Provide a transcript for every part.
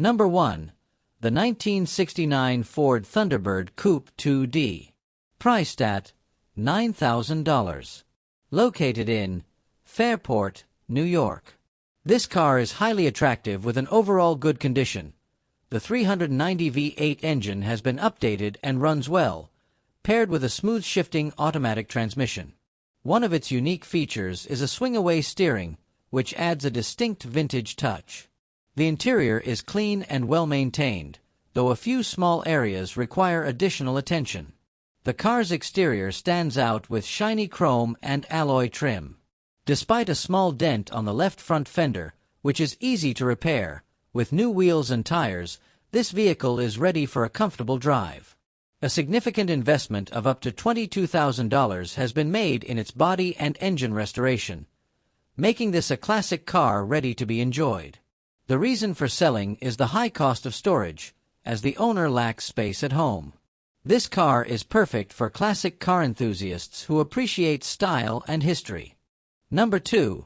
Number 1. The 1969 Ford Thunderbird Coupe 2D. Priced at $9,000. Located in Fairport, New York. This car is highly attractive with an overall good condition. The 390 V8 engine has been updated and runs well, paired with a smooth shifting automatic transmission. One of its unique features is a swing-away steering, which adds a distinct vintage touch. The interior is clean and well-maintained, though a few small areas require additional attention. The car's exterior stands out with shiny chrome and alloy trim. Despite a small dent on the left front fender, which is easy to repair, with new wheels and tires, this vehicle is ready for a comfortable drive. A significant investment of up to $22,000 has been made in its body and engine restoration, making this a classic car ready to be enjoyed. The reason for selling is the high cost of storage, as the owner lacks space at home. This car is perfect for classic car enthusiasts who appreciate style and history. Number 2.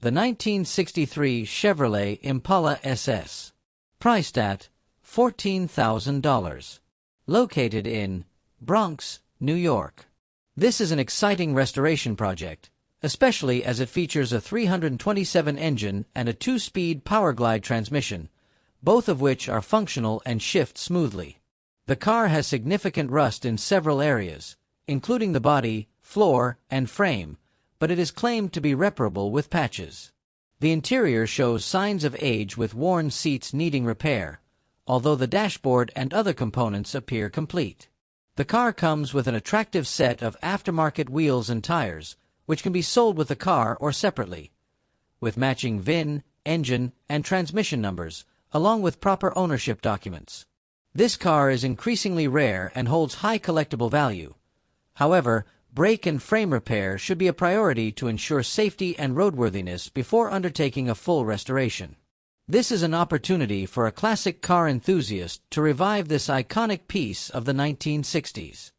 The 1963 Chevrolet Impala SS. Priced at $14,000. Located in Bronx, New York. This is an exciting restoration project, especially as it features a 327 engine and a 2-speed Powerglide transmission, both of which are functional and shift smoothly. The car has significant rust in several areas, including the body, floor, and frame, but it is claimed to be reparable with patches. The interior shows signs of age with worn seats needing repair, although the dashboard and other components appear complete. The car comes with an attractive set of aftermarket wheels and tires, which can be sold with the car or separately, with matching VIN, engine, and transmission numbers, along with proper ownership documents. This car is increasingly rare and holds high collectible value. However, brake and frame repair should be a priority to ensure safety and roadworthiness before undertaking a full restoration. This is an opportunity for a classic car enthusiast to revive this iconic piece of the 1960s.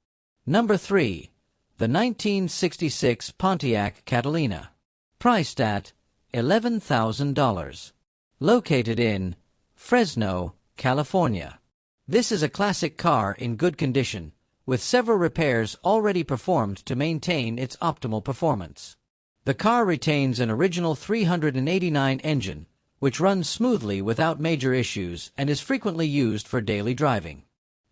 Number 3. The 1966 Pontiac Catalina. Priced at $11,000. Located in Fresno, California. This is a classic car in good condition, with several repairs already performed to maintain its optimal performance. The car retains an original 389 engine, which runs smoothly without major issues and is frequently used for daily driving.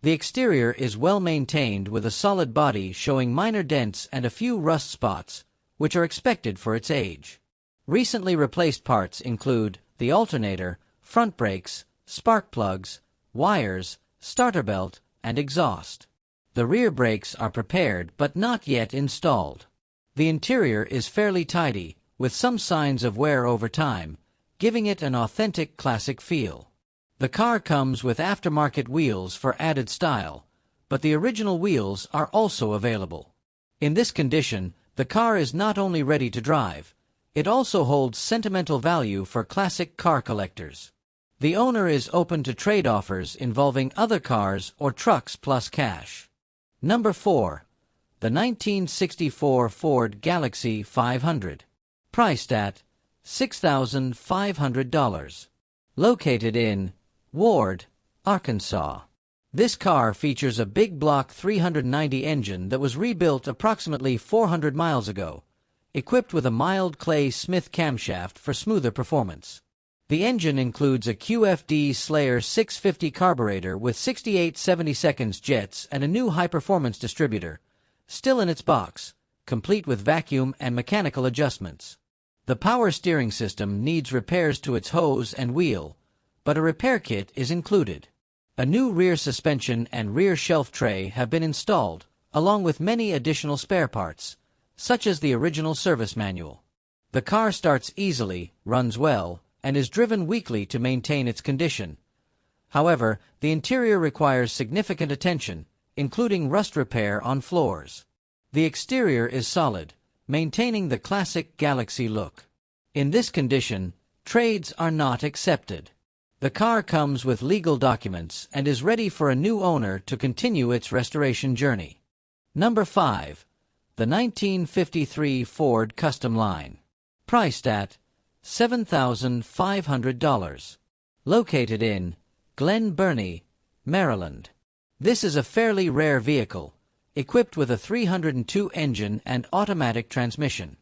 The exterior is well maintained with a solid body showing minor dents and a few rust spots, which are expected for its age. Recently replaced parts include the alternator, front brakes, spark plugs, wires, starter belt, and exhaust. The rear brakes are prepared but not yet installed. The interior is fairly tidy, with some signs of wear over time, giving it an authentic classic feel. The car comes with aftermarket wheels for added style, but the original wheels are also available. In this condition, the car is not only ready to drive, it also holds sentimental value for classic car collectors. The owner is open to trade offers involving other cars or trucks plus cash. Number 4. The 1964 Ford Galaxy 500. Priced at $6,500. Located in Ward, Arkansas. This car features a big block 390 engine that was rebuilt approximately 400 miles ago, equipped with a mild clay Smith camshaft for smoother performance. The engine includes a QFD Slayer 650 carburetor with 68/72 jets and a new high-performance distributor, still in its box, complete with vacuum and mechanical adjustments. The power steering system needs repairs to its hose and wheel, but a repair kit is included. A new rear suspension and rear shelf tray have been installed, along with many additional spare parts, such as the original service manual. The car starts easily, runs well, and is driven weekly to maintain its condition. However, the interior requires significant attention, including rust repair on floors. The exterior is solid, maintaining the classic Galaxy look. In this condition, trades are not accepted. The car comes with legal documents and is ready for a new owner to continue its restoration journey. Number 5. The 1953 Ford Custom Line. Priced at $7,500. Located in Glen Burnie, Maryland. This is a fairly rare vehicle, equipped with a 302 engine and automatic transmission.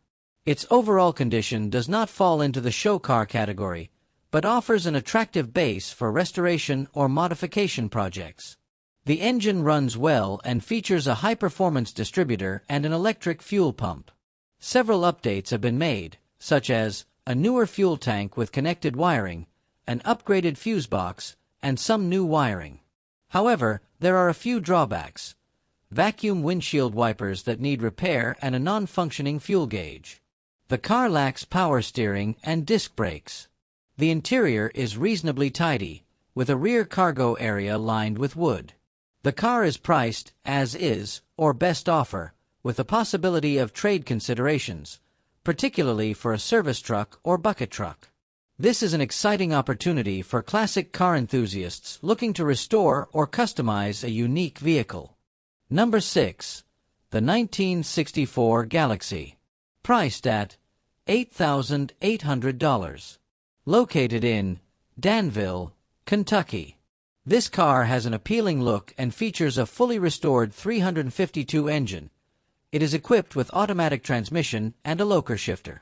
Its overall condition does not fall into the show car category, but offers an attractive base for restoration or modification projects. The engine runs well and features a high-performance distributor and an electric fuel pump. Several updates have been made, such as a newer fuel tank with connected wiring, an upgraded fuse box, and some new wiring. However, there are a few drawbacks: vacuum windshield wipers that need repair and a non-functioning fuel gauge. The car lacks power steering and disc brakes. The interior is reasonably tidy, with a rear cargo area lined with wood. The car is priced as is, or best offer, with the possibility of trade considerations, particularly for a service truck or bucket truck. This is an exciting opportunity for classic car enthusiasts looking to restore or customize a unique vehicle. Number 6. The 1964 Galaxy. Priced at $8,800. Located in Danville, Kentucky. This car has an appealing look and features a fully restored 352 engine. It is equipped with automatic transmission and a locker shifter.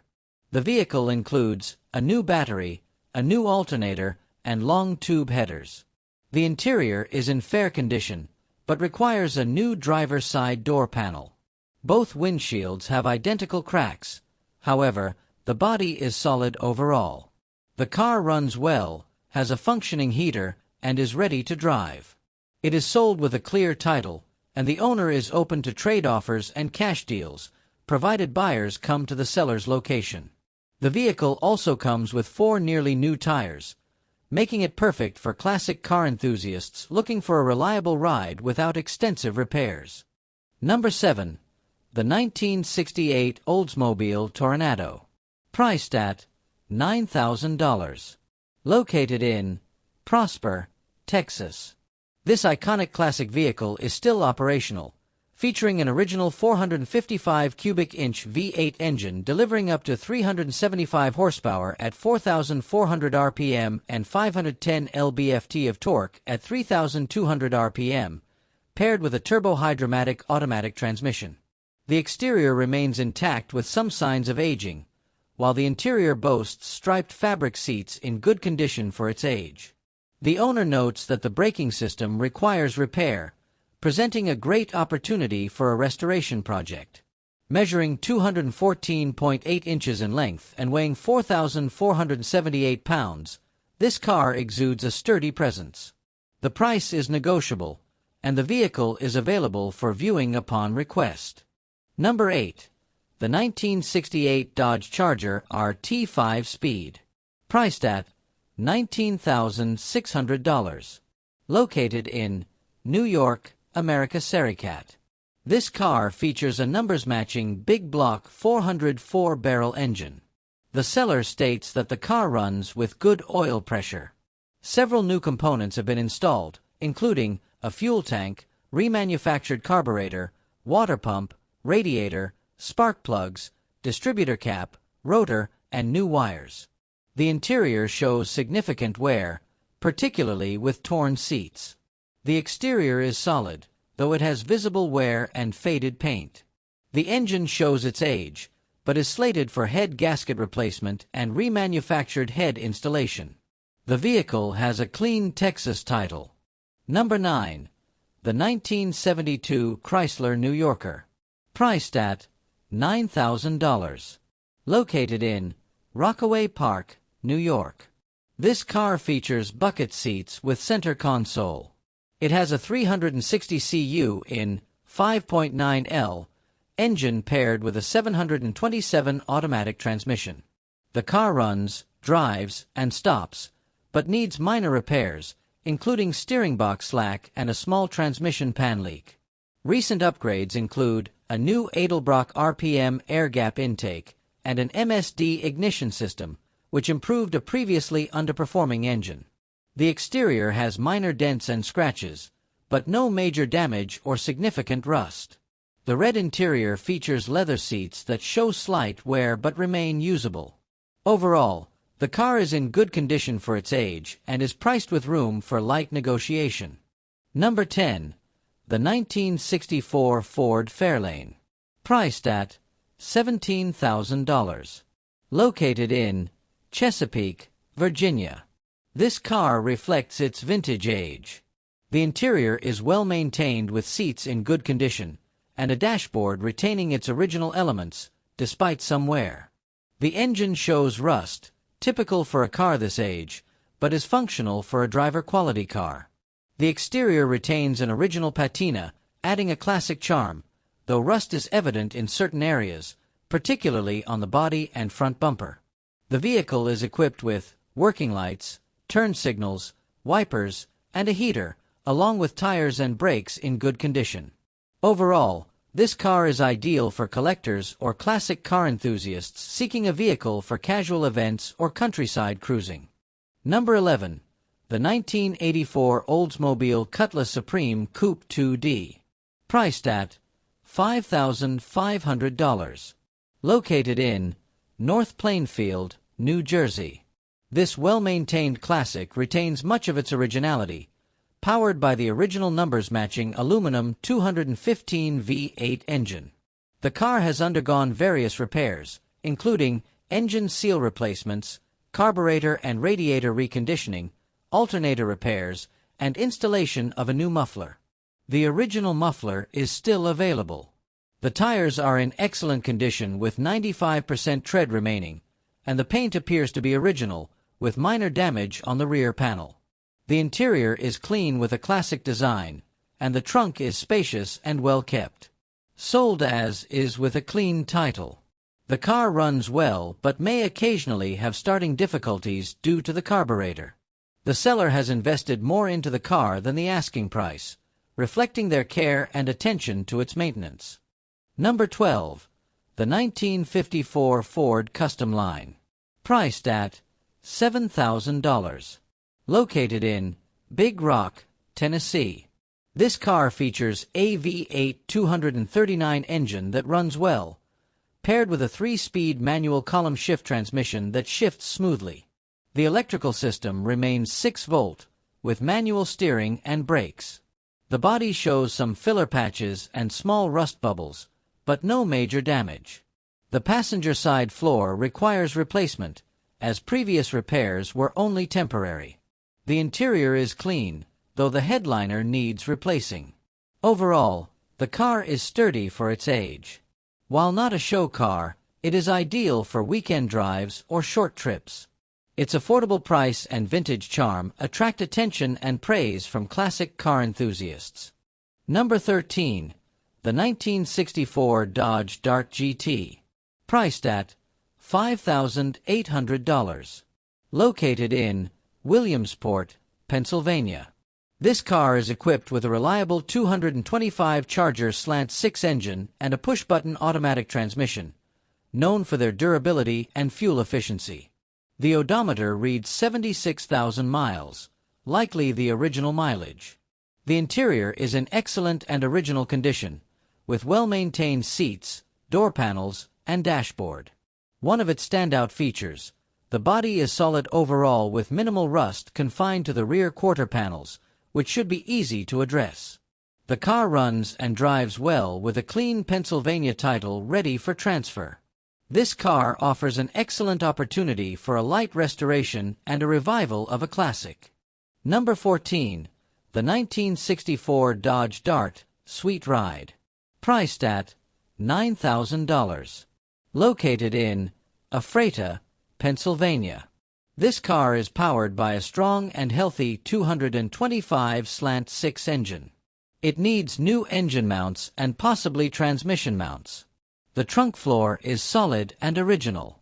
The vehicle includes a new battery, a new alternator, and long tube headers. The interior is in fair condition, but requires a new driver's side door panel. Both windshields have identical cracks. However, the body is solid overall. The car runs well, has a functioning heater, and is ready to drive. It is sold with a clear title, and the owner is open to trade offers and cash deals, provided buyers come to the seller's location. The vehicle also comes with 4 nearly new tires, making it perfect for classic car enthusiasts looking for a reliable ride without extensive repairs. Number 7. The 1968 Oldsmobile Toronado. Priced at $9,000. Located in Prosper, Texas. This iconic classic vehicle is still operational, featuring an original 455 cubic inch V8 engine delivering up to 375 horsepower at 4,400 RPM and 510 lb-ft of torque at 3,200 RPM, paired with a turbo-hydromatic automatic transmission. The exterior remains intact with some signs of aging, while the interior boasts striped fabric seats in good condition for its age. The owner notes that the braking system requires repair, presenting a great opportunity for a restoration project. Measuring 214.8 inches in length and weighing 4,478 pounds, this car exudes a sturdy presence. The price is negotiable, and the vehicle is available for viewing upon request. Number 8. The 1968 Dodge Charger RT5 Speed. Priced at $19,600. Located in New York, America. Sericat. This car features a numbers-matching big block 404-barrel engine. The seller states that the car runs with good oil pressure. Several new components have been installed, including a fuel tank, remanufactured carburetor, water pump, radiator, spark plugs, distributor cap, rotor, and new wires. The interior shows significant wear, particularly with torn seats. The exterior is solid, though it has visible wear and faded paint. The engine shows its age, but is slated for head gasket replacement and remanufactured head installation. The vehicle has a clean Texas title. Number 9. The 1972 Chrysler New Yorker. Priced at $9,000. Located in Rockaway Park, New York. This car features bucket seats with center console. It has a 360 cu in 5.9L engine paired with a 727 automatic transmission. The car runs, drives, and stops, but needs minor repairs, including steering box slack and a small transmission pan leak. Recent upgrades include a new Edelbrock RPM air gap intake and an MSD ignition system, which improved a previously underperforming engine. The exterior has minor dents and scratches, but no major damage or significant rust. The red interior features leather seats that show slight wear but remain usable. Overall, The car is in good condition for its age and is priced with room for light negotiation. Number 10. The 1964 Ford Fairlane. Priced at $17,000. Located in Chesapeake, Virginia. This car reflects its vintage age. The interior is well maintained with seats in good condition and a dashboard retaining its original elements, despite some wear. The engine shows rust, typical for a car this age, but is functional for a driver-quality car. The exterior retains an original patina, adding a classic charm, though rust is evident in certain areas, particularly on the body and front bumper. The vehicle is equipped with working lights, turn signals, wipers, and a heater, along with tires and brakes in good condition. Overall, this car is ideal for collectors or classic car enthusiasts seeking a vehicle for casual events or countryside cruising. Number 11. The 1984 Oldsmobile Cutlass Supreme Coupe 2D. Priced at $5,500. Located in North Plainfield, New Jersey. This well-maintained classic retains much of its originality, powered by the original numbers-matching aluminum 215 V8 engine. The car has undergone various repairs, including engine seal replacements, carburetor and radiator reconditioning, alternator repairs, and installation of a new muffler. The original muffler is still available. The tires are in excellent condition with 95% tread remaining, and the paint appears to be original, with minor damage on the rear panel. The interior is clean with a classic design, and the trunk is spacious and well kept. Sold as is with a clean title. The car runs well but may occasionally have starting difficulties due to the carburetor. The seller has invested more into the car than the asking price, reflecting their care and attention to its maintenance. Number 12. The 1954 Ford Custom Line. Priced at $7,000. Located in Big Rock, Tennessee. This car features a V8 239 engine that runs well, paired with a 3-speed manual column shift transmission that shifts smoothly. The electrical system remains 6-volt, with manual steering and brakes. The body shows some filler patches and small rust bubbles, but no major damage. The passenger side floor requires replacement, as previous repairs were only temporary. The interior is clean, though the headliner needs replacing. Overall, the car is sturdy for its age. While not a show car, it is ideal for weekend drives or short trips. Its affordable price and vintage charm attract attention and praise from classic car enthusiasts. Number 13. The 1964 Dodge Dart GT. Priced at $5,800. Located in Williamsport, Pennsylvania. This car is equipped with a reliable 225 Charger Slant 6 engine and a push-button automatic transmission, known for their durability and fuel efficiency. The odometer reads 76,000 miles, likely the original mileage. The interior is in excellent and original condition, with well-maintained seats, door panels, and dashboard. One of its standout features, the body is solid overall with minimal rust confined to the rear quarter panels, which should be easy to address. The car runs and drives well with a clean Pennsylvania title ready for transfer. This car offers an excellent opportunity for a light restoration and a revival of a classic. Number 14. The 1964 Dodge Dart Sweet Ride. Priced at $9,000. Located in Ephrata, Pennsylvania. This car is powered by a strong and healthy 225 Slant 6 engine. It needs new engine mounts and possibly transmission mounts. The trunk floor is solid and original.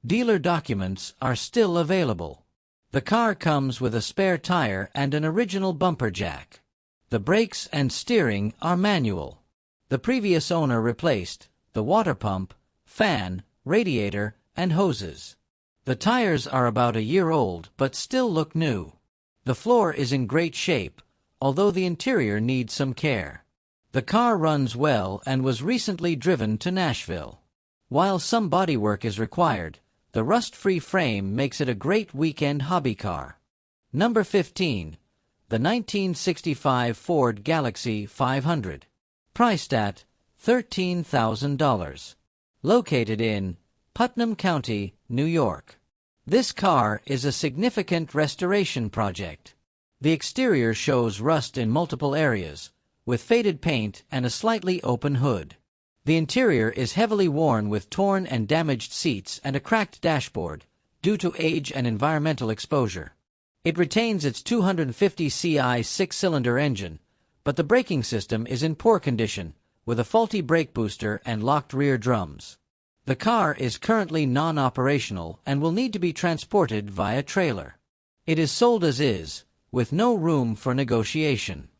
Dealer documents are still available. The car comes with a spare tire and an original bumper jack. The brakes and steering are manual. The previous owner replaced the water pump, fan, radiator, and hoses. The tires are about a year old but still look new. The floor is in great shape, although the interior needs some care. The car runs well and was recently driven to Nashville. While some bodywork is required, The rust-free frame makes it a great weekend hobby car. Number 15. The 1965 Ford Galaxy 500. Priced at $13,000. Located in Putnam County, New York. This car is a significant restoration project. The exterior shows rust in multiple areas, with faded paint and a slightly open hood. The interior is heavily worn with torn and damaged seats and a cracked dashboard, due to age and environmental exposure. It retains its 250 CI six-cylinder engine, but the braking system is in poor condition, with a faulty brake booster and locked rear drums. The car is currently non-operational and will need to be transported via trailer. It is sold as is, with no room for negotiation.